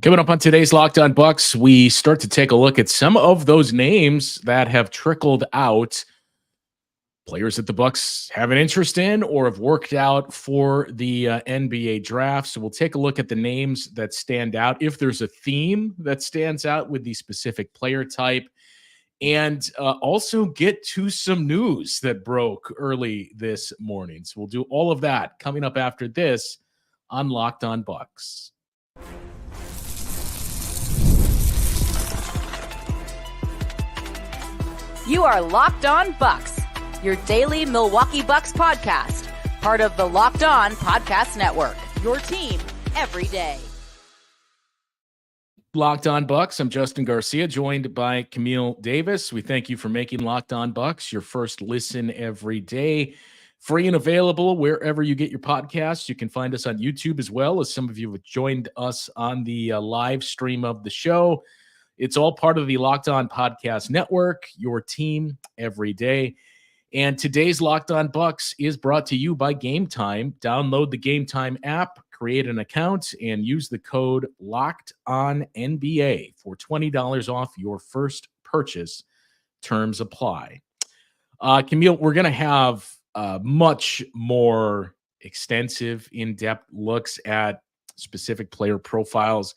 Coming up on today's Locked On Bucks, we start to take a look at some of those names that have trickled out, players that the Bucks have an interest in or have worked out for the NBA draft. So we'll take a look at the names that stand out, if there's a theme that stands out with the specific player type, and also get to some news that broke early this morning. So we'll do all of that coming up after this on Locked On Bucks. You are Locked On Bucks, your daily Milwaukee Bucks podcast, part of the Locked On Podcast Network, your team every day. Locked On Bucks. I'm Justin Garcia, joined by Camille Davis. We thank you for making Locked On Bucks your first listen every day. Free and available wherever you get your podcasts. You can find us on YouTube as well, as some of you have joined us on the live stream of the show. It's all part of the Locked On Podcast Network, your team every day. And today's Locked On Bucks is brought to you by Game Time. Download the Game Time app, create an account, and use the code LOCKEDONNBA for $20 off your first purchase. Terms apply. Camille, we're going to have much more extensive, in-depth looks at specific player profiles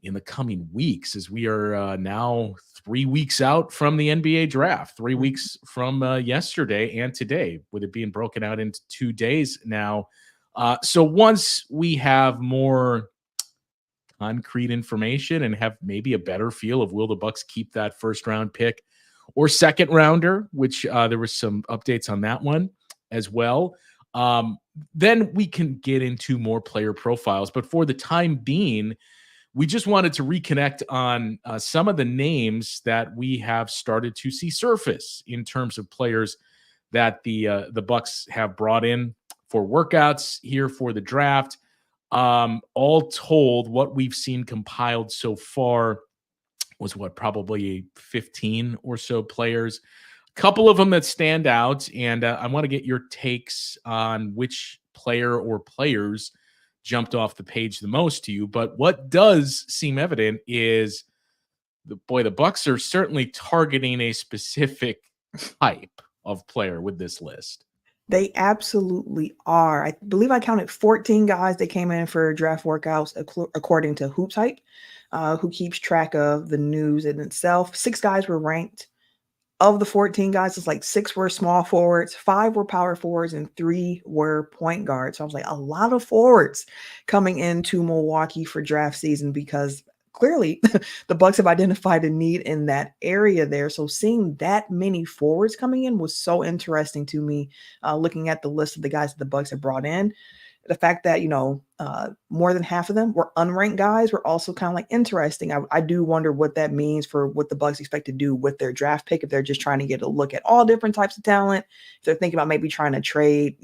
in the coming weeks, as we are now 3 weeks out from the NBA draft, 3 weeks from yesterday and today, with it being broken out into 2 days now. So once we have more concrete information and have maybe a better feel of will the Bucks keep that first round pick or second rounder, which there was some updates on that one as well, then we can get into more player profiles. But for the time being, we just wanted to reconnect on some of the names that we have started to see surface in terms of players that the Bucks have brought in for workouts here for the draft. All told, what we've seen compiled so far was probably 15 or so players. A couple of them that stand out, and I want to get your takes on which player or players jumped off the page the most to you. But what does seem evident is the Bucks are certainly targeting a specific type of player with this list. They absolutely are. I believe I counted 14 guys that came in for draft workouts according to Hoops Hype, who keeps track of the news in itself. 6 guys were ranked. Of the 14 guys, it's like 6 were small forwards, 5 were power forwards, and 3 were point guards. So I was like, a lot of forwards coming into Milwaukee for draft season, because clearly the Bucks have identified a need in that area there. So seeing that many forwards coming in was so interesting to me, looking at the list of the guys that the Bucks have brought in. The fact that, more than half of them were unranked guys were also kind of like interesting. I do wonder what that means for what the Bucks expect to do with their draft pick, if they're just trying to get a look at all different types of talent, if they're thinking about maybe trying to trade,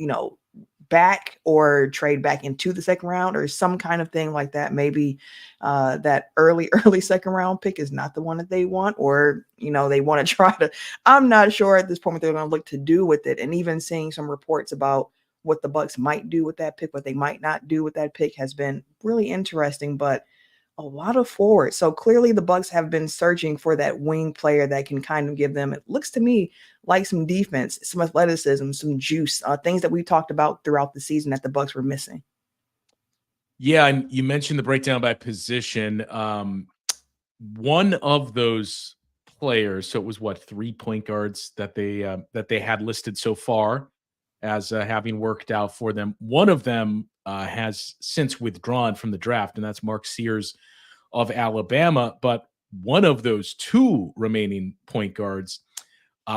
back or trade back into the second round or some kind of thing like that. Maybe that early second round pick is not the one that they want, or, they want to try to, I'm not sure at this point what they're going to look to do with it. And even seeing some reports about what the Bucks might do with that pick, what they might not do with that pick, has been really interesting, but a lot of forwards. So clearly the Bucks have been searching for that wing player that can kind of give them, it looks to me like, some defense, some athleticism, some juice, things that we talked about throughout the season that the Bucks were missing. Yeah, and you mentioned the breakdown by position. One of those players, so it was 3 point guards that they had listed so far as having worked out for them. One of them has since withdrawn from the draft, and that's Mark Sears of Alabama. But one of those 2 remaining point guards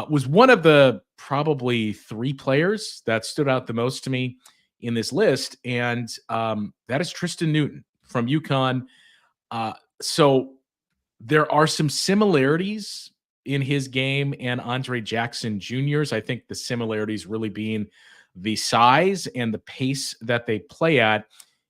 was one of the probably 3 players that stood out the most to me in this list, and that is Tristan Newton from UConn. So there are some similarities in his game and Andre Jackson Jr.'s. I think the similarities really being the size and the pace that they play at.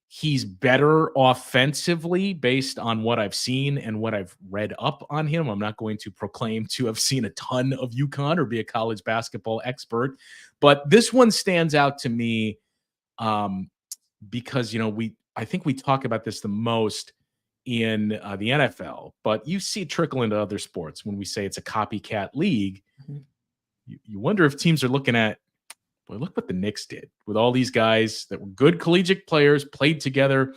He's better offensively based on what I've seen and what I've read up on him. I'm not going to proclaim to have seen a ton of UConn or be a college basketball expert, but this one stands out to me because, I think we talk about this the most in the NFL, but you see it trickle into other sports when we say it's a copycat league. Mhm. You wonder if teams are looking at, boy, look what the Knicks did with all these guys that were good collegiate players, played together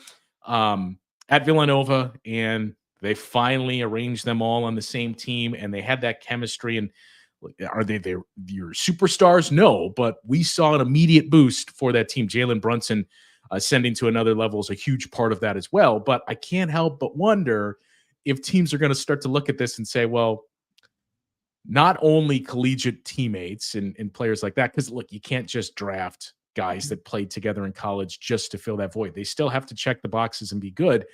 at Villanova, and they finally arranged them all on the same team, and they had that chemistry. And are they your superstars? No, but we saw an immediate boost for that team. Jalen Brunson ascending to another level is a huge part of that as well. But I can't help but wonder if teams are going to start to look at this and say, well, not only collegiate teammates and players like that, because look, you can't just draft guys that played together in college just to fill that void. They still have to check the boxes and be good.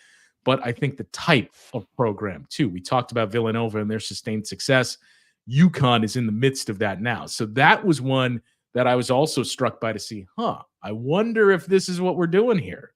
But I think the type of program too, we talked about Villanova and their sustained success. UConn is in the midst of that now. So that was one that I was also struck by to see, I wonder if this is what we're doing here.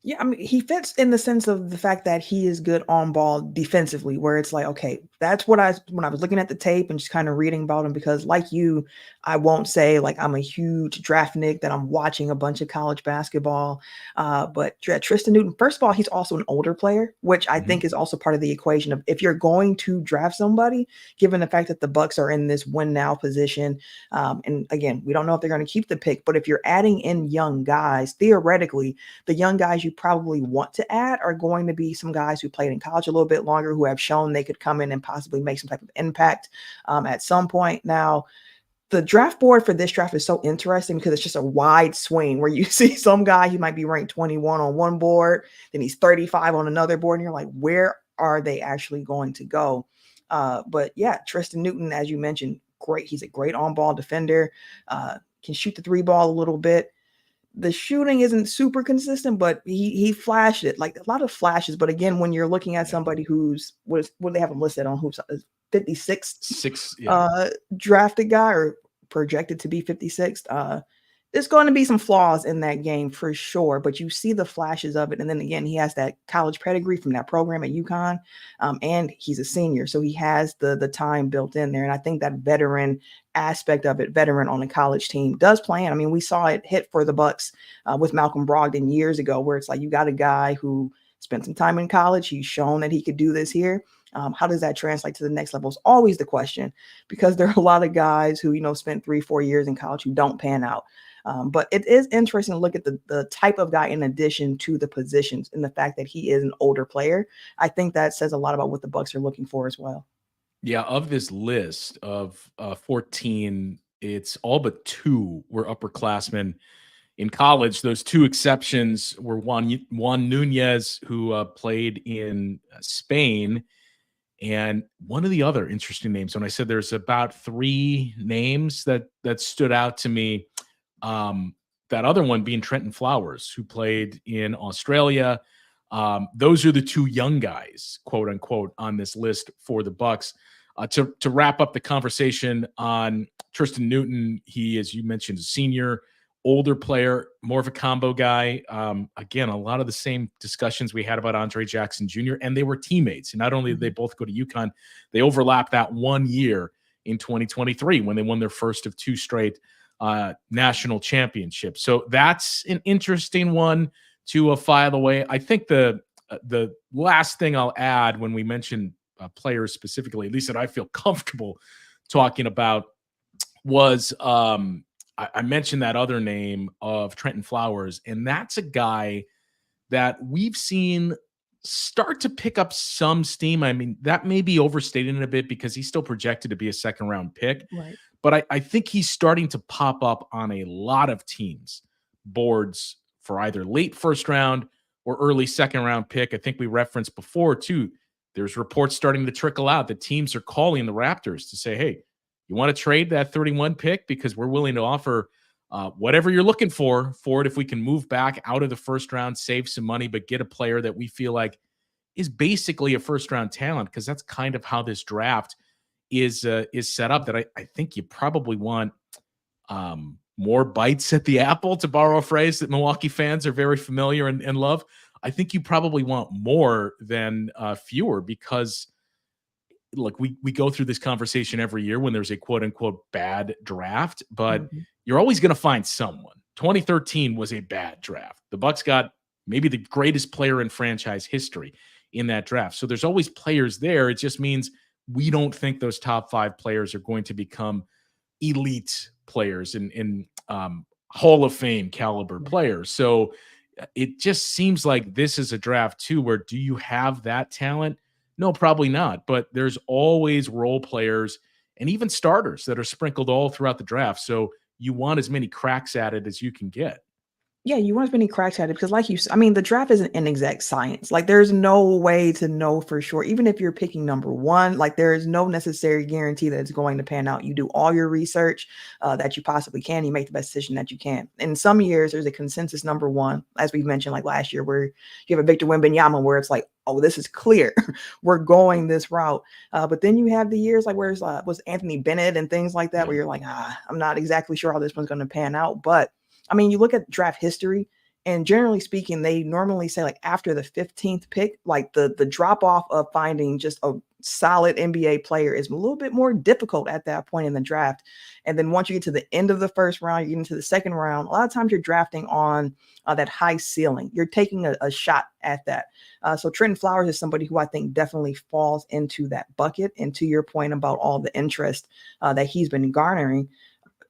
Yeah, I mean, he fits in the sense of the fact that he is good on ball defensively, where it's like, okay, that's what when I was looking at the tape and just kind of reading about him, because like you, I won't say like I'm a huge draft Nick that I'm watching a bunch of college basketball. But Tristan Newton, first of all, he's also an older player, which I think is also part of the equation of if you're going to draft somebody, given the fact that the Bucks are in this win now position. And again, we don't know if they're going to keep the pick, but if you're adding in young guys, theoretically, the young guys you probably want to add are going to be some guys who played in college a little bit longer, who have shown they could come in and possibly make some type of impact at some point. Now, the draft board for this draft is so interesting because it's just a wide swing where you see some guy, he might be ranked 21 on one board, then he's 35 on another board, and you're like, where are they actually going to go? But yeah, Tristan Newton, as you mentioned, great. He's a great on-ball defender, can shoot the three ball a little bit. The shooting isn't super consistent, but he flashed it, like a lot of flashes. But again, when you're looking at somebody who's what they have him listed on, who's 56th drafted guy or projected to be 56th, there's going to be some flaws in that game for sure, but you see the flashes of it. And then again, he has that college pedigree from that program at UConn, and he's a senior, so he has the time built in there. And I think that veteran aspect of it, veteran on a college team, does play in. I mean, we saw it hit for the Bucks with Malcolm Brogdon years ago, where it's like you got a guy who spent some time in college. He's shown that he could do this here. How does that translate to the next level is always the question, because there are a lot of guys who, spent 3-4 years in college who don't pan out. But it is interesting to look at the type of guy in addition to the positions and the fact that he is an older player. I think that says a lot about what the Bucks are looking for as well. Yeah, of this list of 14, it's all but 2 were upperclassmen in college. Those 2 exceptions were Juan Nunez, who played in Spain, and one of the other interesting names. When I said there's about 3 names that stood out to me, that other one being Trenton Flowers, who played in Australia. Those are the 2 young guys, quote unquote, on this list for the Bucks. To wrap up the conversation on Tristan Newton, he, as you mentioned, is a senior, older player, more of a combo guy. Again, a lot of the same discussions we had about Andre Jackson Jr., and they were teammates. And not only did they both go to UConn, they overlapped that 1 year in 2023 when they won their first of 2 straight national championships. So that's an interesting one to file away. I think the last thing I'll add when we mention players specifically, at least that I feel comfortable talking about, was I mentioned that other name of Trenton Flowers, and that's a guy that we've seen start to pick up some steam. I mean, that may be overstating it a bit because he's still projected to be a second-round pick. Right. But I think he's starting to pop up on a lot of teams' boards for either late first round or early second round pick. I think we referenced before, too, there's reports starting to trickle out that teams are calling the Raptors to say, hey, you want to trade that 31 pick because we're willing to offer whatever you're looking for it if we can move back out of the first round, save some money, but get a player that we feel like is basically a first-round talent, because that's kind of how this draft is set up, that I think you probably want more bites at the apple, to borrow a phrase that Milwaukee fans are very familiar and love. I think you probably want more than fewer, because look, we go through this conversation every year when there's a quote-unquote bad draft, but you're always going to find someone. 2013 was a bad draft. The Bucks got maybe the greatest player in franchise history in that draft. So there's always players there. It just means we don't think those top 5 players are going to become elite players and Hall of Fame caliber players. So it just seems like this is a draft too, where do you have that talent? No, probably not. But there's always role players and even starters that are sprinkled all throughout the draft. So you want as many cracks at it as you can get. Yeah, you want as many cracks at it because, like I mean, the draft isn't an exact science. Like, there's no way to know for sure. Even if you're picking number 1, like, there is no necessary guarantee that it's going to pan out. You do all your research that you possibly can. You make the best decision that you can. In some years, there's a consensus number 1, as we mentioned, like last year, where you have a Victor Wembanyama, where it's like, oh, this is clear. We're going this route. But then you have the years like where it's was Anthony Bennett and things like that, where you're like, I'm not exactly sure how this one's going to pan out. But I mean, you look at draft history, and generally speaking, they normally say like after the 15th pick, like the drop off of finding just a solid NBA player is a little bit more difficult at that point in the draft. And then once you get to the end of the first round, you get into the second round, a lot of times you're drafting on that high ceiling. You're taking a shot at that. So Trenton Flowers is somebody who I think definitely falls into that bucket. And to your point about all the interest that he's been garnering,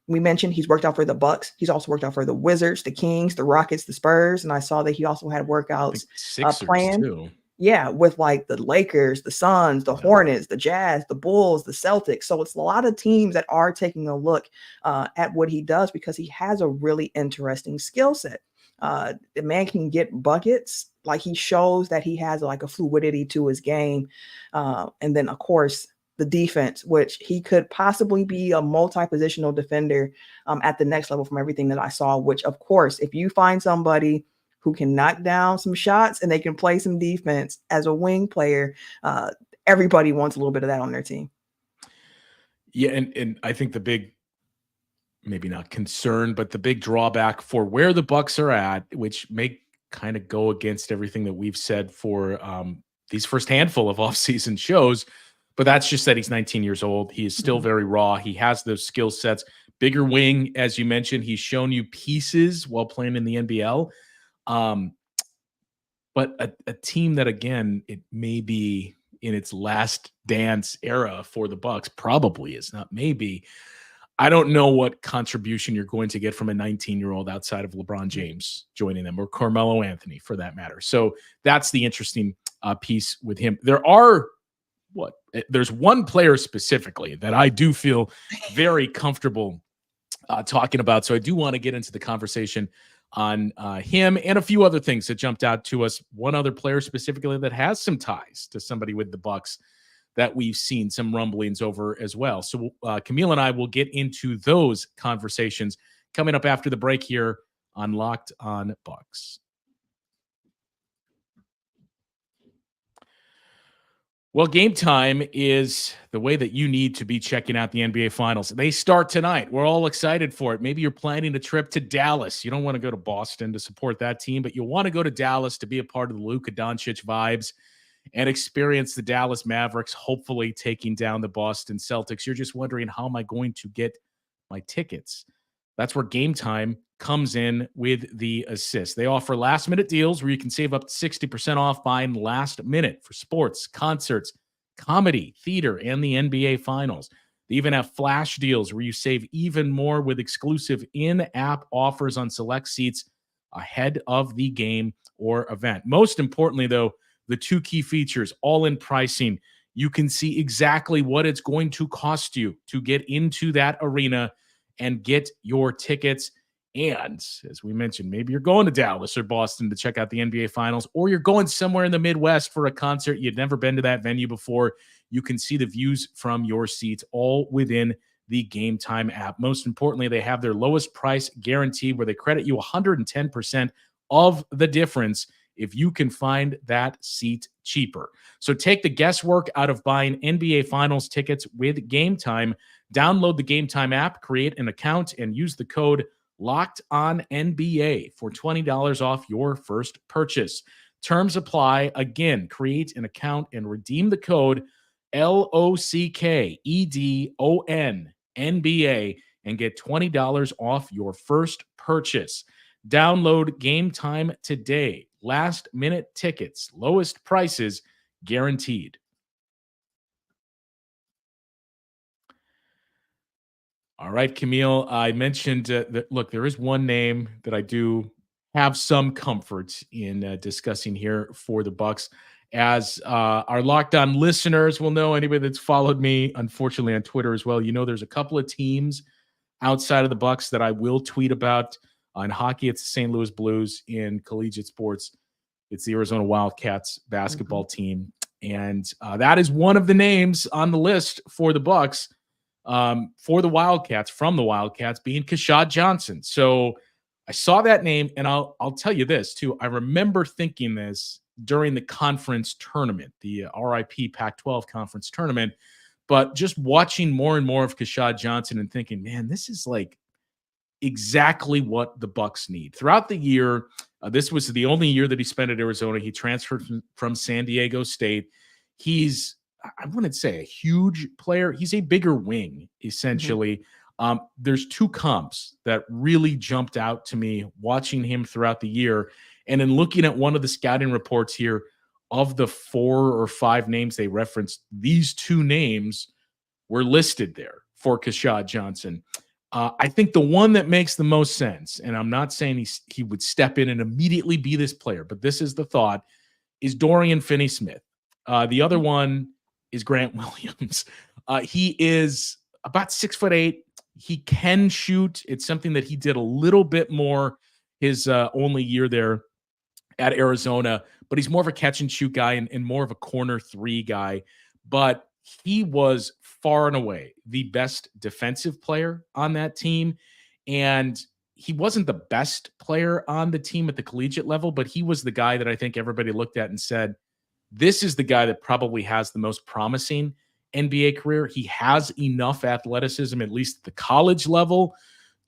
we mentioned he's worked out for the Bucks. He's also worked out for the Wizards, the Kings, the Rockets, the Spurs. And I saw that he also had workouts planned. Too. Yeah, with like the Lakers, the Suns, the Hornets, the Jazz, the Bulls, the Celtics. So it's a lot of teams that are taking a look at what he does because he has a really interesting skill set. The man can get buckets. Like, he shows that he has like a fluidity to his game. And then, of course, the defense, which he could possibly be a multi-positional defender at the next level from everything that I saw, which, of course, if you find somebody who can knock down some shots and they can play some defense as a wing player, everybody wants a little bit of that on their team. Yeah, and I think the big, maybe not concern, but the big drawback for where the Bucks are at, which may kind of go against everything that we've said for these first handful of offseason shows, but that's just that he's 19 years old. He is still very raw. He has those skill sets. Bigger wing, as you mentioned. He's shown you pieces while playing in the NBL. But a team that, again, it may be in its last dance era for the Bucks, probably is not maybe. I don't know what contribution you're going to get from a 19-year-old outside of LeBron James joining them, or Carmelo Anthony for that matter. So that's the interesting piece with him. There's one player specifically that I do feel very comfortable talking about. So I do want to get into the conversation on him and a few other things that jumped out to us. One other player specifically that has some ties to somebody with the Bucks that we've seen some rumblings over as well. So Camille and I will get into those conversations coming up after the break here on Locked On Bucks. Well, game time is the way that you need to be checking out the NBA Finals. They start tonight. We're all excited for it. Maybe you're planning a trip to Dallas. You don't want to go to Boston to support that team, but you want to go to Dallas to be a part of the Luka Doncic vibes and experience the Dallas Mavericks, hopefully taking down the Boston Celtics. You're just wondering, how am I going to get my tickets? That's where Game Time comes in with the assist. They offer last-minute deals where you can save up to 60% off buying last minute for sports, concerts, comedy, theater, and the NBA Finals. They even have flash deals where you save even more with exclusive in-app offers on select seats ahead of the game or event. Most importantly, though, the two key features, all-in pricing. You can see exactly what it's going to cost you to get into that arena and get your tickets. And as we mentioned, maybe you're going to Dallas or Boston to check out the NBA Finals, or you're going somewhere in the Midwest for a concert. You've never been to that venue before. You can see the views from your seats all within the Game Time app. Most importantly, they have their lowest price guarantee where they credit you 110% of the difference if you can find that seat cheaper. So take the guesswork out of buying NBA Finals tickets with Game Time. Download the Game Time app, create an account, and use the code LOCKEDONNBA for $20 off your first purchase. Terms apply. Again, create an account and redeem the code LOCKEDONNBA and get $20 off your first purchase. Download Game Time today. Last minute tickets, lowest prices, guaranteed. All right, Camille, I mentioned that, look, there is one name that I do have some comfort in discussing here for the Bucks. As our Locked On listeners will know, anybody that's followed me, unfortunately, on Twitter as well, there's a couple of teams outside of the Bucks that I will tweet about. In hockey, it's the St. Louis Blues. In collegiate sports, it's the Arizona Wildcats basketball team. And that is one of the names on the list for the Bucks. For the Wildcats, from the Wildcats, being Keshad Johnson. So I saw that name, and I'll tell you this too. I remember thinking this during the conference tournament, the RIP Pac-12 conference tournament, but just watching more and more of Keshad Johnson and thinking, man, this is like exactly what the Bucks need. Throughout the year, this was the only year that he spent at Arizona. He transferred from San Diego State. He's, I wouldn't say a huge player. He's a bigger wing, essentially. There's two comps that really jumped out to me watching him throughout the year. And in looking at one of the scouting reports here, of the 4 or 5 names they referenced, these 2 names were listed there for Keshad Johnson. I think the one that makes the most sense, and I'm not saying he would step in and immediately be this player, but this is the thought, is Dorian Finney-Smith. The other one is Grant Williams. He is about 6'8". He can shoot. It's something that he did a little bit more his only year there at Arizona, but he's more of a catch and shoot guy and more of a corner 3 guy. But he was far and away the best defensive player on that team. And he wasn't the best player on the team at the collegiate level, but he was the guy that I think everybody looked at and said, this is the guy that probably has the most promising NBA career. He has enough athleticism, at least at the college level,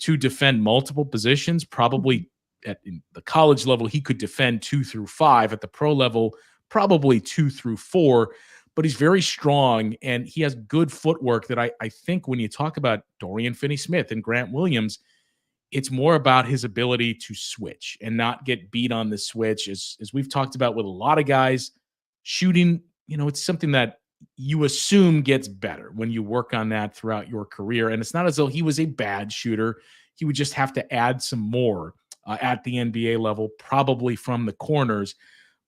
to defend multiple positions. Probably at the college level, he could defend 2 through 5. At the pro level, probably 2 through 4. But he's very strong, and he has good footwork that I think when you talk about Dorian Finney-Smith and Grant Williams, it's more about his ability to switch and not get beat on the switch. As we've talked about with a lot of guys, shooting, it's something that you assume gets better when you work on that throughout your career. And it's not as though he was a bad shooter. He would just have to add some more at the NBA level, probably from the corners.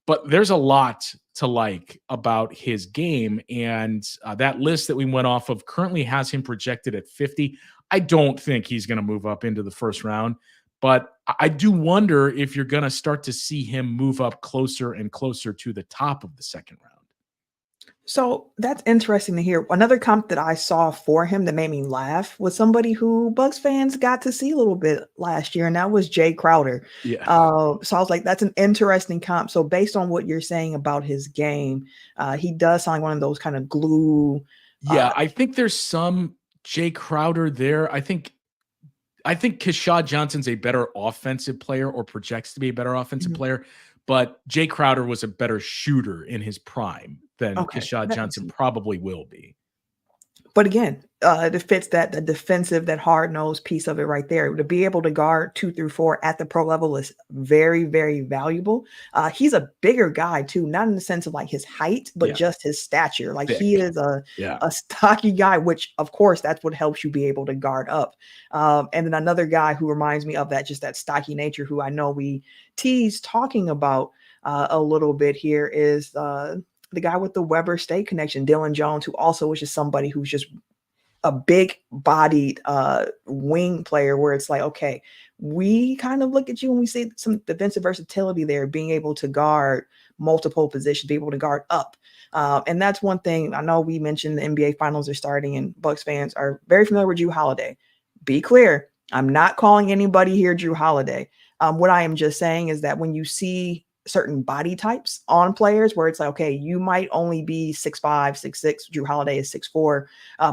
But there's a lot to like about his game. And that list that we went off of currently has him projected at 50. I don't think he's going to move up into the first round. But I do wonder if you're going to start to see him move up closer and closer to the top of the second round. So that's interesting to hear. Another comp that I saw for him that made me laugh was somebody who Bucks fans got to see a little bit last year, and that was Jay Crowder. Yeah. So I was like, that's an interesting comp. So based on what you're saying about his game, he does sound like one of those kind of glue. Yeah, I think there's some Jay Crowder there. I think Keshad Johnson's a better offensive player, or projects to be a better offensive player, but Jay Crowder was a better shooter in his prime than Keshad Johnson probably will be. But again, it fits that the defensive, that hard-nosed piece of it right there. To be able to guard 2 through 4 at the pro level is very, very valuable. He's a bigger guy too, not in the sense of like his height, but just his stature. Like he is a stocky guy, which of course that's what helps you be able to guard up. And then another guy who reminds me of that, just that stocky nature, who I know we tease talking about a little bit here, is the guy with the Weber State connection, Dylan Jones, who also is just somebody who's just a big bodied wing player, where it's like, okay, we kind of look at you and we see some defensive versatility there, being able to guard multiple positions, be able to guard up. And that's one thing. I know we mentioned the NBA finals are starting and Bucks fans are very familiar with Jrue Holiday. Be clear, I'm not calling anybody here Jrue Holiday. What I am just saying is that when you see certain body types on players where it's like, okay, you might only be 6'5", 6'6", Jrue Holiday is 6'4",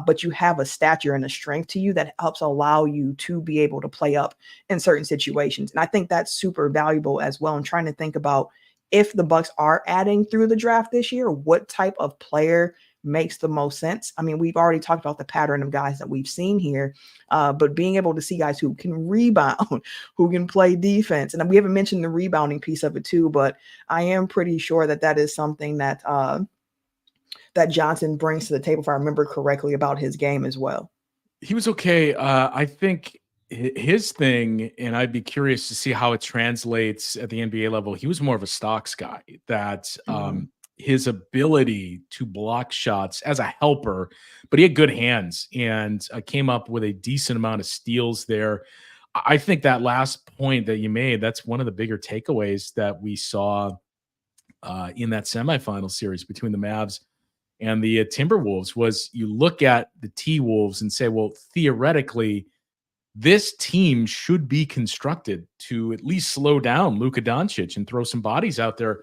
but you have a stature and a strength to you that helps allow you to be able to play up in certain situations. And I think that's super valuable as well. I'm trying to think about, if the Bucks are adding through the draft this year, what type of player makes the most sense. I mean, we've already talked about the pattern of guys that we've seen here, but being able to see guys who can rebound, who can play defense. And we haven't mentioned the rebounding piece of it too, but I am pretty sure that that is something that that Johnson brings to the table, if I remember correctly, about his game as well. He was okay. I think his thing, and I'd be curious to see how it translates at the NBA level. He was more of a stocks guy. That his ability to block shots as a helper, but he had good hands and came up with a decent amount of steals there. I think that last point that you made, that's one of the bigger takeaways that we saw in that semifinal series between the Mavs and the Timberwolves. Was you look at the T-Wolves and say, well, theoretically, this team should be constructed to at least slow down Luka Doncic and throw some bodies out there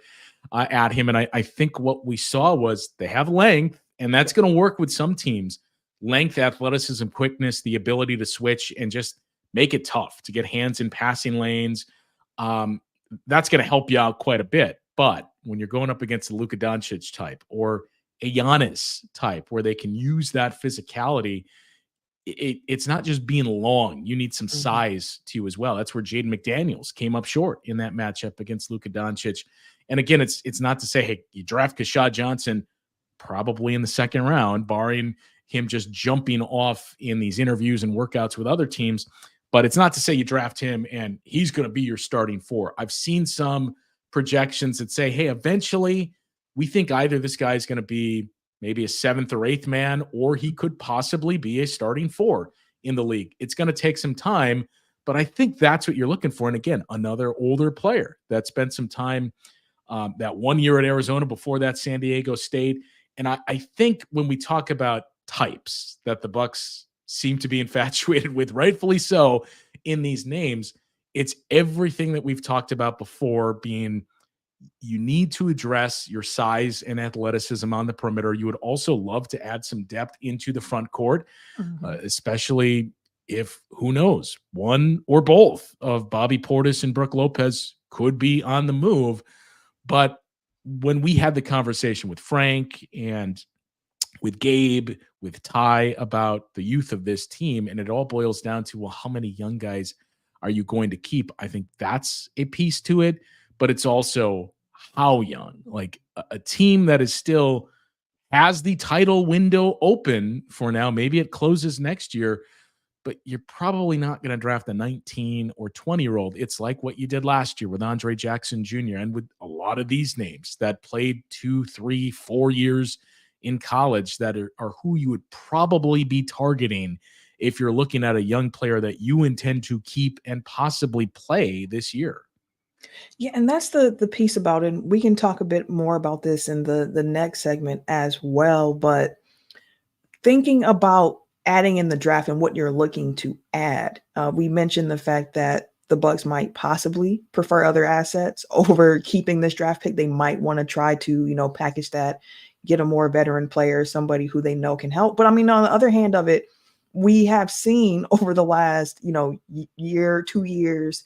at him. And I think what we saw was they have length, and that's going to work with some teams. Length, athleticism, quickness, the ability to switch and just make it tough to get hands in passing lanes. That's going to help you out quite a bit. But when you're going up against the Luka Doncic type or a Giannis type where they can use that physicality, it's not just being long. You need some size to you as well. That's where Jaden McDaniels came up short in that matchup against Luka Doncic. And again, it's not to say, hey, you draft Kashad Johnson probably in the second round, barring him just jumping off in these interviews and workouts with other teams. But it's not to say you draft him and he's going to be your starting four. I've seen some projections that say, hey, eventually we think either this guy's going to be maybe a seventh or eighth man, or he could possibly be a starting four in the league. It's going to take some time, but I think that's what you're looking for. And again, another older player that spent some time that 1 year at Arizona, before that San Diego State. And I think when we talk about types that the Bucks seem to be infatuated with, rightfully so, in these names, it's everything that we've talked about before, being you need to address your size and athleticism on the perimeter. You would also love to add some depth into the front court, especially if, who knows, one or both of Bobby Portis and Brook Lopez could be on the move. But when we had the conversation with Frank and with Gabe, with Ty about the youth of this team, and it all boils down to, well, how many young guys are you going to keep? I think that's a piece to it, but it's also how young. Like a team that is still has the title window open for now. Maybe it closes next year, but you're probably not going to draft a 19 or 20-year-old. It's like what you did last year with Andre Jackson Jr. and with a lot of these names that played 2, 3, 4 years in college that are who you would probably be targeting if you're looking at a young player that you intend to keep and possibly play this year. Yeah, and that's the piece about it. We can talk a bit more about this in the next segment as well. But thinking about adding in the draft and what you're looking to add, we mentioned the fact that the Bucks might possibly prefer other assets over keeping this draft pick. They might want to try to, package that, get a more veteran player, somebody who they know can help. But I mean, on the other hand of it, we have seen over the last, year, 2 years,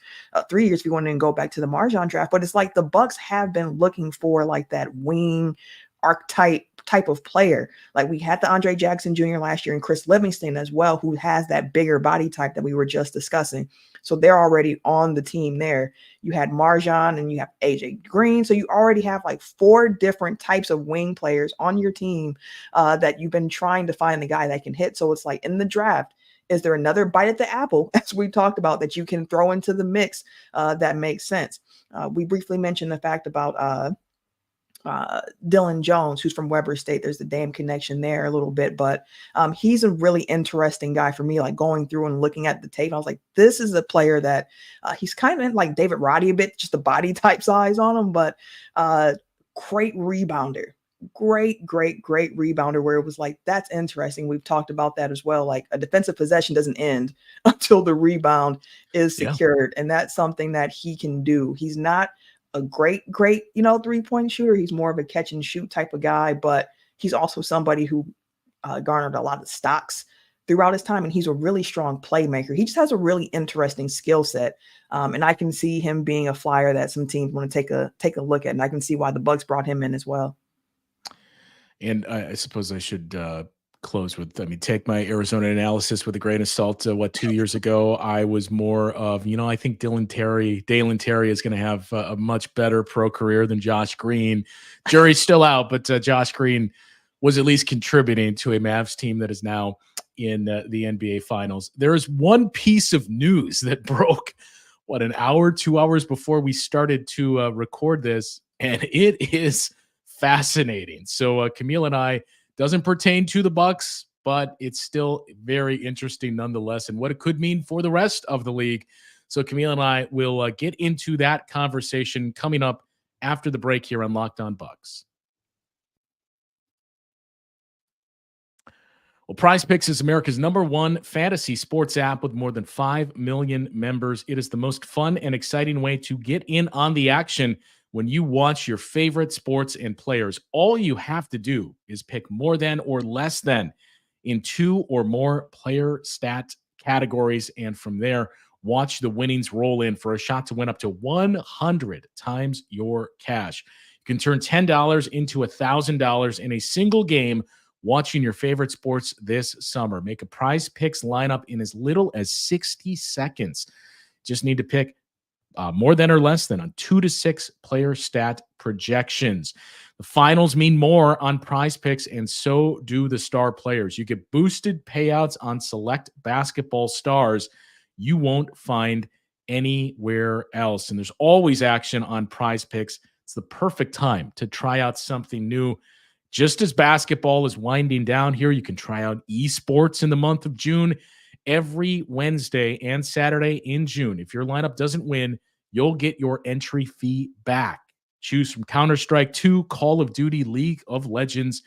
3 years, if you want to go back to the Marjan draft, but it's like the Bucks have been looking for like that wing archetype type of player. Like we had the Andre Jackson Jr. last year and Chris Livingston as well, who has that bigger body type that we were just discussing. So they're already on the team there. You had Marjan and you have AJ Green. So you already have like 4 different types of wing players on your team that you've been trying to find the guy that can hit. So it's like in the draft, is there another bite at the apple, as we talked about, that you can throw into the mix that makes sense? We briefly mentioned the fact about Dylan Jones, who's from Weber State. There's the Dame connection there a little bit, but he's a really interesting guy for me, like going through and looking at the tape. I was like, this is a player that he's kind of like David Roddy a bit, just the body type size on him, but great rebounder, great rebounder, where it was like, that's interesting. We've talked about that as well. Like a defensive possession doesn't end until the rebound is secured. And that's something that he can do. He's not a great, 3-point shooter. He's more of a catch and shoot type of guy, but he's also somebody who garnered a lot of stocks throughout his time. And he's a really strong playmaker. He just has a really interesting skill set. And I can see him being a flyer that some teams want to take a look at. And I can see why the Bucks brought him in as well. And I suppose I should close with, take my Arizona analysis with a grain of salt. 2 years ago, I was more of, I think Dalen Terry is going to have a much better pro career than Josh Green. Jury's still out, but Josh Green was at least contributing to a Mavs team that is now in the NBA Finals. There is one piece of news that broke, an hour, 2 hours before we started to record this, and it is fascinating. So Camille and I, doesn't pertain to the Bucks, but it's still very interesting nonetheless, and what it could mean for the rest of the league. So Camille and I will get into that conversation coming up after the break here on Locked On Bucks. Well, PrizePicks is America's #1 fantasy sports app with more than 5 million members. It is the most fun and exciting way to get in on the action when you watch your favorite sports and players. All you have to do is pick more than or less than in 2 or more player stat categories, and from there, watch the winnings roll in for a shot to win up to 100 times your cash. You can turn $10 into $1,000 in a single game watching your favorite sports this summer. Make a PrizePicks lineup in as little as 60 seconds. Just need to pick more than or less than on 2 to 6 player stat projections. The finals mean more on PrizePicks, and so do the star players. You get boosted payouts on select basketball stars you won't find anywhere else. And there's always action on PrizePicks. It's the perfect time to try out something new. Just as basketball is winding down here, you can try out esports in the month of June. Every Wednesday and Saturday in June, if your lineup doesn't win, you'll get your entry fee back. Choose from Counter-Strike 2, Call of Duty, League of Legends,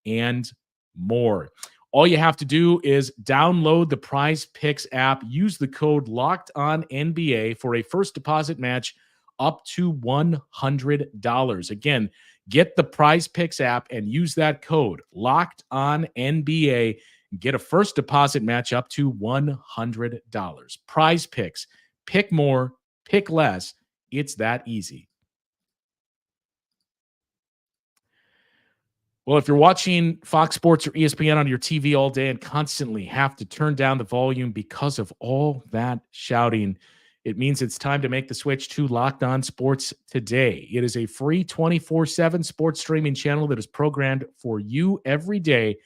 and more. All you have to do is download the PrizePicks app, use the code LOCKEDONNBA for a first deposit match up to $100. Again, get the PrizePicks app and use that code LOCKEDONNBA. Get a first deposit match up to $100. PrizePicks. Pick more, pick less. It's that easy. Well, if you're watching Fox Sports or ESPN on your TV all day and constantly have to turn down the volume because of all that shouting, it means it's time to make the switch to Locked On Sports Today. It is a free 24/7 sports streaming channel that is programmed for you every day,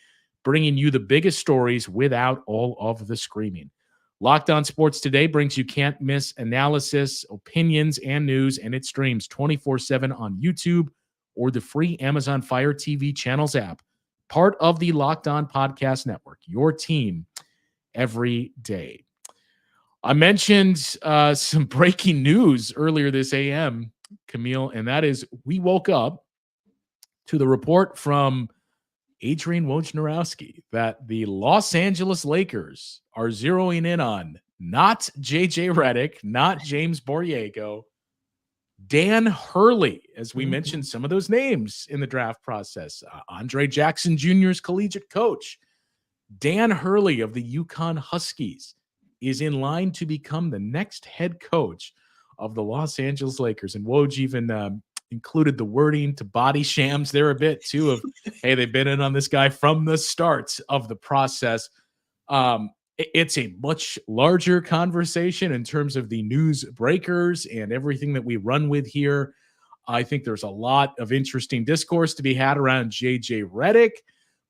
bringing you the biggest stories without all of the screaming. Locked On Sports Today brings you can't-miss analysis, opinions, and news, and it streams 24/7 on YouTube or the free Amazon Fire TV channels app, part of the Locked On Podcast Network, your team every day. I mentioned some breaking news earlier this AM, Camille, and that is we woke up to the report from Adrian Wojnarowski that the Los Angeles Lakers are zeroing in on not JJ Redick, not James Borrego, Dan Hurley, as we mentioned some of those names in the draft process. Andre Jackson Jr.'s collegiate coach. Dan Hurley of the UConn Huskies is in line to become the next head coach of the Los Angeles Lakers. And Woj even included the wording to body shams there a bit too of, hey, they've been in on this guy from the start of the process. It's a much larger conversation in terms of the news breakers and everything that we run with here. I think there's a lot of interesting discourse to be had around JJ Redick,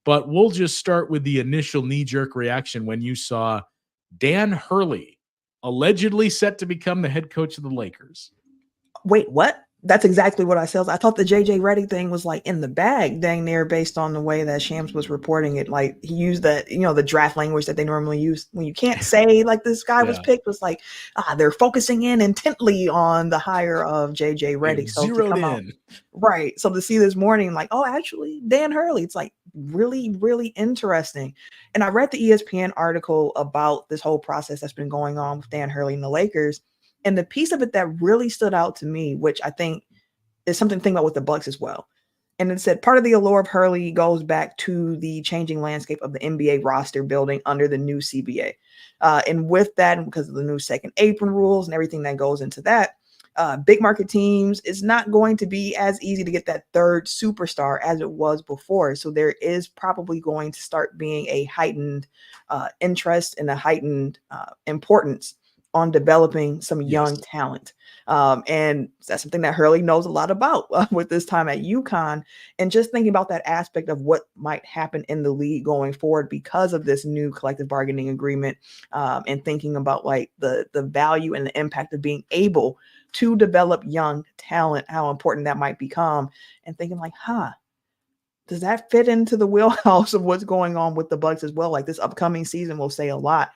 but we'll just start with the initial knee-jerk reaction when you saw Dan Hurley allegedly set to become the head coach of the Lakers. Wait, what? That's exactly what I said. I thought the JJ Redick thing was like in the bag dang near based on the way that Shams was reporting it. Like he used that, the draft language that they normally use when you can't say like this guy was picked, was like, they're focusing in intently on the hire of JJ Redick. So to come out, right. So to see this morning, like, oh, actually Dan Hurley, it's like really, really interesting. And I read the ESPN article about this whole process that's been going on with Dan Hurley and the Lakers. And the piece of it that really stood out to me, which I think is something to think about with the Bucks as well. And it said part of the allure of Hurley goes back to the changing landscape of the NBA roster building under the new CBA. And with that, and because of the new second apron rules and everything that goes into that, big market teams, it's not going to be as easy to get that third superstar as it was before. So there is probably going to start being a heightened interest and a heightened importance on developing some young Yes. talent. And that's something that Hurley knows a lot about with this time at UConn. And just thinking about that aspect of what might happen in the league going forward because of this new collective bargaining agreement, and thinking about like the value and the impact of being able to develop young talent, how important that might become, and thinking like, does that fit into the wheelhouse of what's going on with the Bucks as well? Like this upcoming season will say a lot,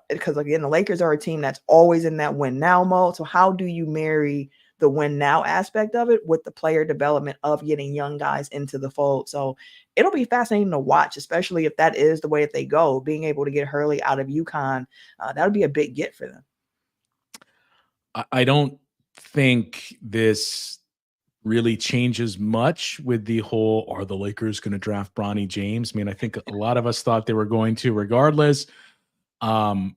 because again, the Lakers are a team that's always in that win now mode. So how do you marry the win now aspect of it with the player development of getting young guys into the fold? So it'll be fascinating to watch, especially if that is the way that they go, being able to get Hurley out of UConn. That would be a big get for them. I don't think this really changes much with the whole, are the Lakers going to draft Bronny James? I mean, I think a lot of us thought they were going to regardless. I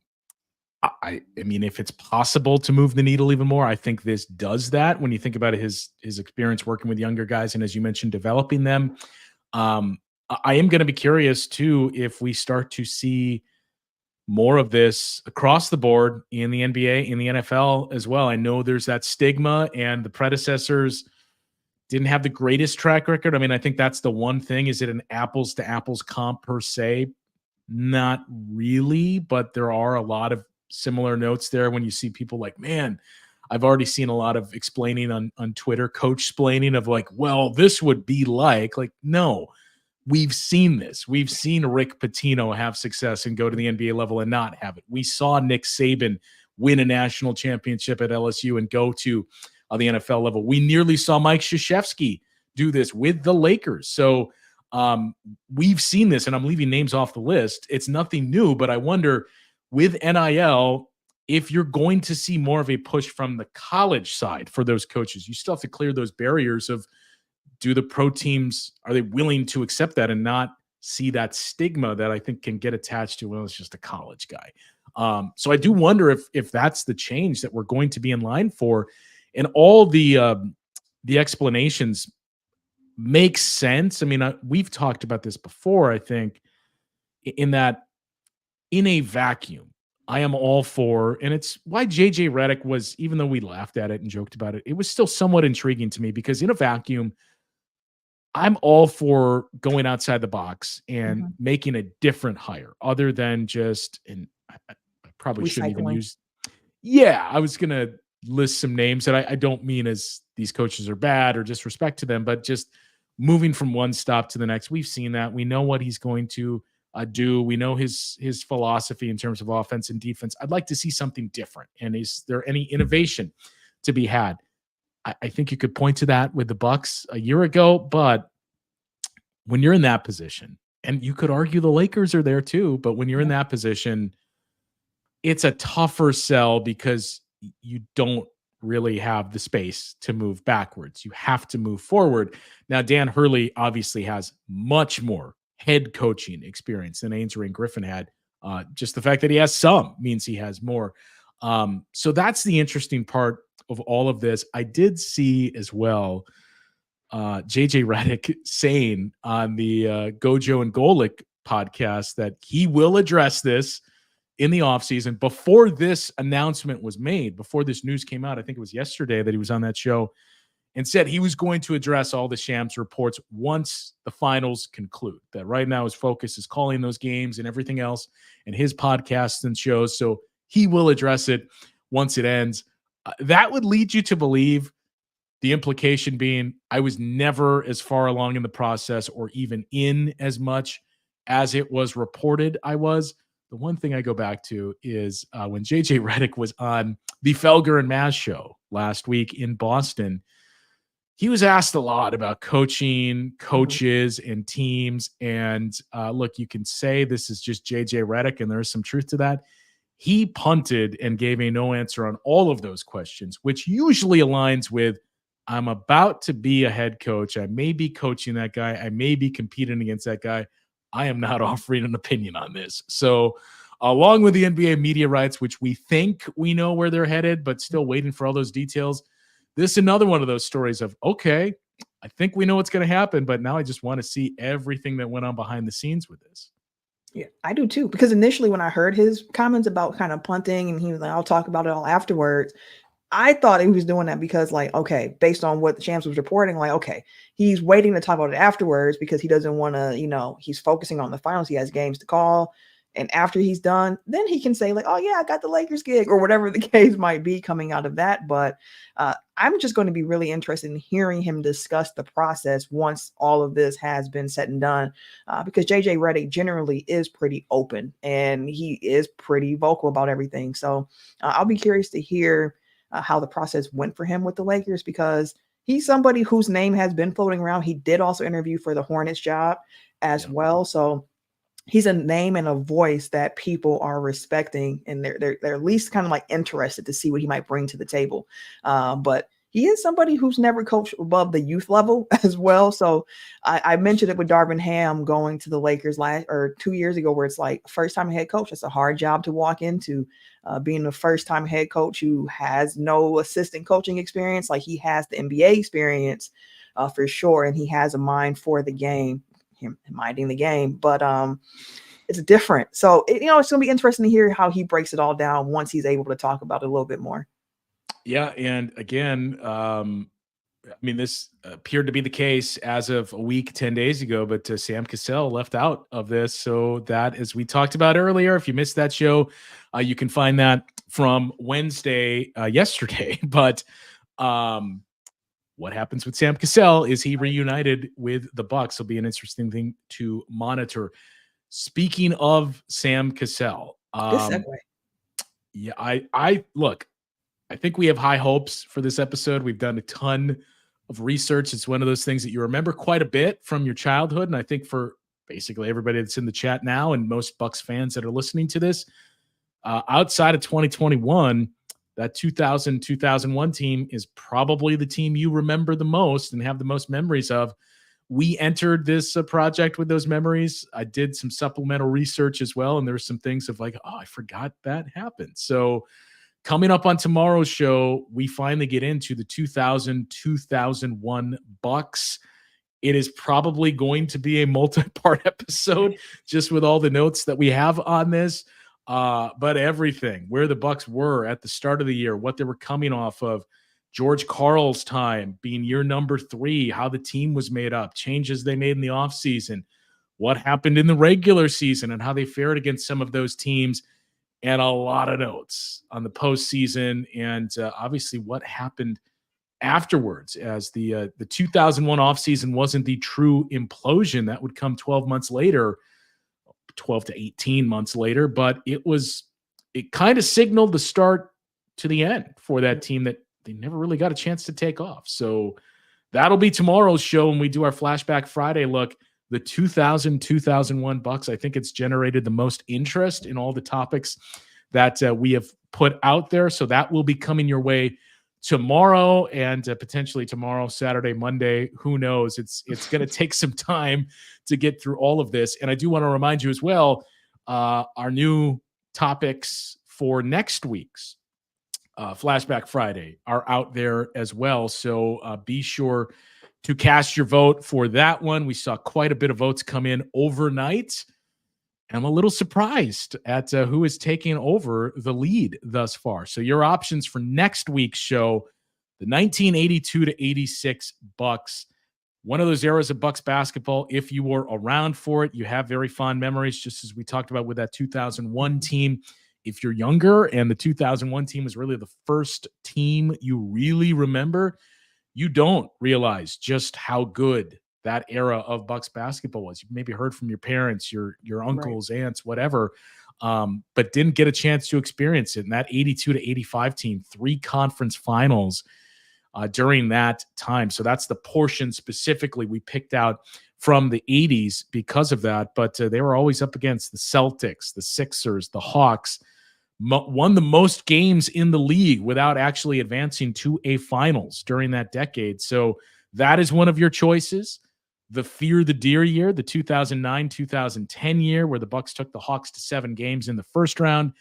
mean, if it's possible to move the needle even more, I think this does that when you think about his experience working with younger guys. And as you mentioned, developing them. I am going to be curious too, if we start to see more of this across the board in the NBA, in the NFL as well. I know there's that stigma, and the predecessors didn't have the greatest track record. I mean, I think that's the one thing. Is it an apples to apples comp per se? Not really, but there are a lot of similar notes there when you see people like, man, I've already seen a lot of explaining on Twitter, coach explaining of like, well, this would be like, no, we've seen this. We've seen Rick Pitino have success and go to the NBA level and not have it. We saw Nick Saban win a national championship at LSU and go to the NFL level. We nearly saw Mike Krzyzewski do this with the Lakers. So we've seen this, and I'm leaving names off the list. It's nothing new, but I wonder with NIL, if you're going to see more of a push from the college side for those coaches. You still have to clear those barriers of, do the pro teams, are they willing to accept that and not see that stigma that I think can get attached to, well, it's just a college guy. So I do wonder if that's the change that we're going to be in line for. And all the explanations make sense. I mean, we've talked about this before, I think, in that in a vacuum, I am all for, and it's why JJ Redick was, even though we laughed at it and joked about it, it was still somewhat intriguing to me, because in a vacuum, I'm all for going outside the box and making a different hire other than just, and I probably shouldn't even use. Yeah, I was going to list some names that I don't mean as these coaches are bad or disrespect to them, but just moving from one stop to the next. We've seen that. We know what he's going to do. We know his philosophy in terms of offense and defense. I'd like to see something different. And is there any innovation to be had? I think you could point to that with the Bucks a year ago, but when you're in that position, and you could argue the Lakers are there too, but when you're in that position, it's a tougher sell because you don't really have the space to move backwards. You have to move forward. Now, Dan Hurley obviously has much more head coaching experience than Ainsley Griffin had. Just the fact that he has some means he has more. So that's the interesting part of all of this. I did see as well JJ Redick saying on the Gojo and Golick podcast that he will address this in the offseason. Before this announcement was made, before this news came out, I think it was yesterday that he was on that show and said he was going to address all the Shams reports once the finals conclude. That right now his focus is calling those games and everything else and his podcasts and shows. So he will address it once it ends. That would lead you to believe, the implication being, I was never as far along in the process or even in as much as it was reported I was. The one thing I go back to is when JJ Redick was on the Felger and Maz show last week in Boston, he was asked a lot about coaching, coaches, and teams. And look, you can say this is just JJ Redick, and there's some truth to that. He punted and gave a no answer on all of those questions, which usually aligns with, I'm about to be a head coach. I may be coaching that guy. I may be competing against that guy. I am not offering an opinion on this. So along with the NBA media rights, which we think we know where they're headed, but still waiting for all those details, this is another one of those stories of, okay, I think we know what's going to happen, but now I just want to see everything that went on behind the scenes with this. Yeah, I do too. Because initially when I heard his comments about kind of punting and he was like, I'll talk about it all afterwards, I thought he was doing that because, like, okay, based on what the Champs was reporting, like, okay, he's waiting to talk about it afterwards because he doesn't want to, he's focusing on the finals. He has games to call. And after he's done, then he can say, like, oh, yeah, I got the Lakers gig or whatever the case might be coming out of that. But I'm just going to be really interested in hearing him discuss the process once all of this has been said and done, because JJ Redick generally is pretty open and he is pretty vocal about everything. So I'll be curious to hear how the process went for him with the Lakers, because he's somebody whose name has been floating around. He did also interview for the Hornets job as well. So he's a name and a voice that people are respecting, and they're at least kind of like interested to see what he might bring to the table. But he is somebody who's never coached above the youth level as well. So I mentioned it with Darvin Ham going to the Lakers 2 years ago, where it's like first time head coach. It's a hard job to walk into, being the first time head coach who has no assistant coaching experience. Like, he has the NBA experience for sure, and he has a mind for the game, him minding the game, but it's different. So it's going to be interesting to hear how he breaks it all down once he's able to talk about it a little bit more. Yeah, and again, this appeared to be the case as of a week, 10 days ago, but Sam Cassell left out of this. So that, as we talked about earlier, if you missed that show, you can find that from Wednesday, yesterday. But what happens with Sam Cassell? Is he reunited with the Bucks? Will be an interesting thing to monitor. Speaking of Sam Cassell, Good segue. Yeah, I look. I think we have high hopes for this episode. We've done a ton of research. It's one of those things that you remember quite a bit from your childhood. And I think for basically everybody that's in the chat now and most Bucks fans that are listening to this, outside of 2021, that 2000-2001 team is probably the team you remember the most and have the most memories of. We entered this project with those memories. I did some supplemental research as well, and there were some things of like, oh, I forgot that happened. So coming up on tomorrow's show, we finally get into the 2000-2001 Bucks. It is probably going to be a multi-part episode just with all the notes that we have on this. But everything, where the Bucks were at the start of the year, what they were coming off of, George Karl's time being year number 3, how the team was made up, changes they made in the offseason, what happened in the regular season and how they fared against some of those teams, and a lot of notes on the postseason and obviously what happened afterwards, as the 2001 offseason wasn't the true implosion that would come 12 months later, 12 to 18 months later, but it kind of signaled the start to the end for that team that they never really got a chance to take off. So that'll be tomorrow's show when we do our Flashback Friday look. The 2000-2001 Bucks, I think it's generated the most interest in all the topics that we have put out there. So that will be coming your way tomorrow and potentially tomorrow, Saturday, Monday. Who knows? It's going to take some time to get through all of this. And I do want to remind you as well, our new topics for next week's Flashback Friday are out there as well. So be sure to cast your vote for that one. We saw quite a bit of votes come in overnight. I'm a little surprised at who is taking over the lead thus far. So your options for next week's show, the 1982-86 Bucks, one of those eras of Bucks basketball. If you were around for it, you have very fond memories, just as we talked about with that 2001 team. If you're younger and the 2001 team was really the first team you really remember, you don't realize just how good that era of Bucks basketball was. You maybe heard from your parents, your uncles, aunts, whatever, but didn't get a chance to experience it. And that 82-85 team, 3 conference finals during that time. So that's the portion specifically we picked out from the 80s because of that. But they were always up against the Celtics, the Sixers, the Hawks, won the most games in the league without actually advancing to a finals during that decade. So that is one of your choices. The Fear the Deer year, the 2009-2010 year, where the Bucks took the Hawks to 7 games in the first round.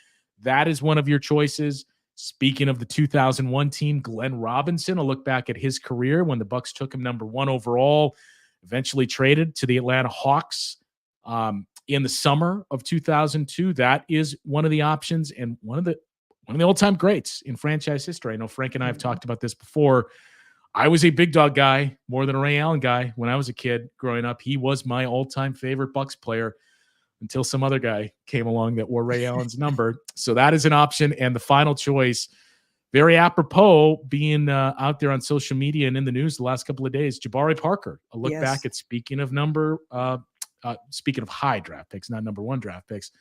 That is one of your choices. Speaking of the 2001 team, Glenn Robinson, a look back at his career when the Bucks took him number 1 overall, eventually traded to the Atlanta Hawks. in the summer of 2002. That is one of the options and one of the all-time greats in franchise history. I know Frank and I have talked about this before. I was a big dog guy more than a Ray Allen guy when I was a kid growing up. He was my all-time favorite Bucks player until some other guy came along that wore Ray Allen's number. So that is an option. And the final choice, very apropos, being out there on social media and in the news the last couple of days, Jabari Parker. A look back at speaking of high draft picks, not number one draft picks,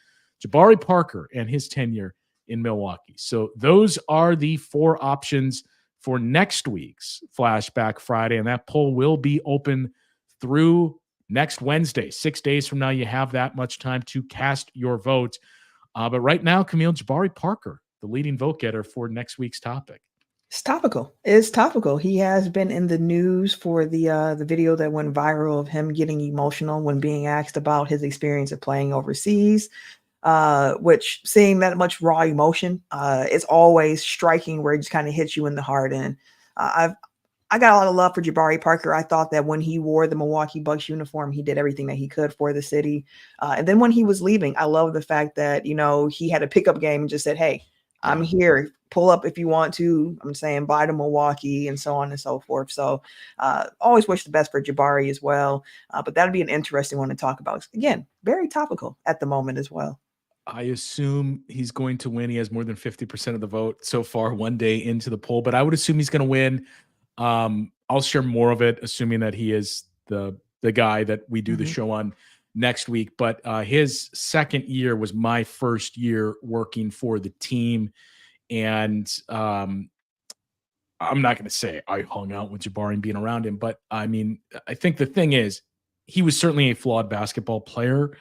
Jabari Parker and his tenure in Milwaukee. So those are the 4 options for next week's Flashback Friday. And that poll will be open through next Wednesday. 6 days from now, you have that much time to cast your vote. But right now, Camille, Jabari Parker, the leading vote getter for next week's topic. It's topical. It's topical. He has been in the news for the video that went viral of him getting emotional when being asked about his experience of playing overseas, which seeing that much raw emotion is always striking, where it just kind of hits you in the heart. And I got a lot of love for Jabari Parker. I thought that when he wore the Milwaukee Bucks uniform, he did everything that he could for the city. And then when he was leaving, I love the fact that, he had a pickup game and just said, hey, I'm here. Pull up if you want to. I'm saying bye to Milwaukee and so on and so forth. So always wish the best for Jabari as well. But that'd be an interesting one to talk about. Again, very topical at the moment as well. I assume he's going to win. He has more than 50% of the vote so far one day into the poll, but I would assume he's going to win. I'll share more of it, assuming that he is the guy that we do the show on next week. But his second year was my first year working for the team. And I'm not going to say I hung out with Jabari and being around him, but I mean, I think the thing is, he was certainly a flawed basketball player.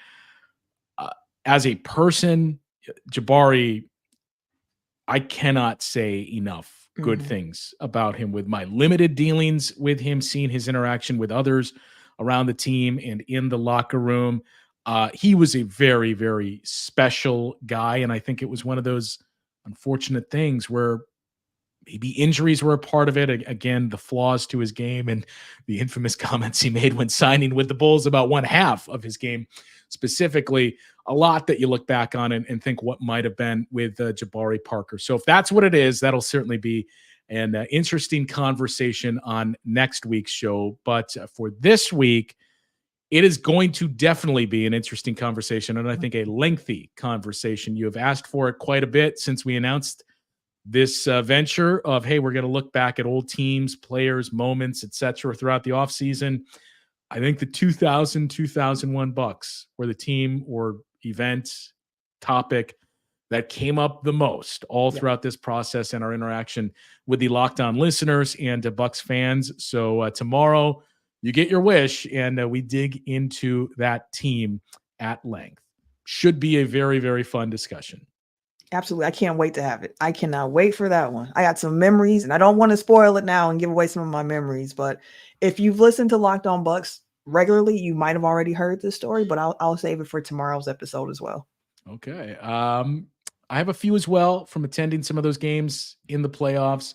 As a person, Jabari, I cannot say enough good things about him with my limited dealings with him, seeing his interaction with others around the team and in the locker room. He was a very, very special guy. And I think it was one of those unfortunate things where maybe injuries were a part of it. Again, the flaws to his game and the infamous comments he made when signing with the Bulls about one half of his game specifically, a lot that you look back on and think what might have been with Jabari Parker. So if that's what it is, that'll certainly be an interesting conversation on next week's show. But for this week, it is going to definitely be an interesting conversation, and I think a lengthy conversation. You have asked for it quite a bit since we announced this venture of, hey, we're going to look back at old teams, players, moments, etc. throughout the offseason. I think the 2000-2001 Bucks were the team or event topic that came up the most all throughout this process and our interaction with the Locked On listeners and Bucks fans. So tomorrow you get your wish and we dig into that team at length. Should be a very, very fun discussion. Absolutely. I can't wait to have it. I cannot wait for that one. I got some memories and I don't want to spoil it now and give away some of my memories, but if you've listened to Locked On Bucks regularly, you might have already heard this story, but I'll save it for tomorrow's episode as well. Okay. I have a few as well from attending some of those games in the playoffs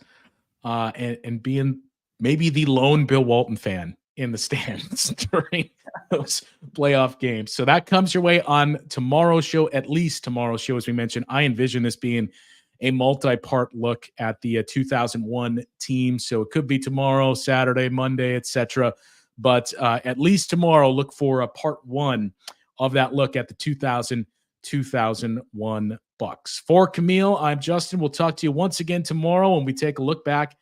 and being maybe the lone Bill Walton fan in the stands during those playoff games. So that comes your way on tomorrow's show, at least tomorrow's show. As we mentioned, I envision this being a multi-part look at the 2001 team. So it could be tomorrow, Saturday, Monday, etc. But at least tomorrow, look for a part one of that look at the 2000-2001 Bucks. For Camille, I'm Justin. We'll talk to you once again tomorrow when we take a look back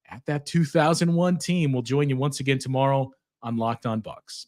at that 2001 team. We'll join you once again tomorrow on Locked On Bucks.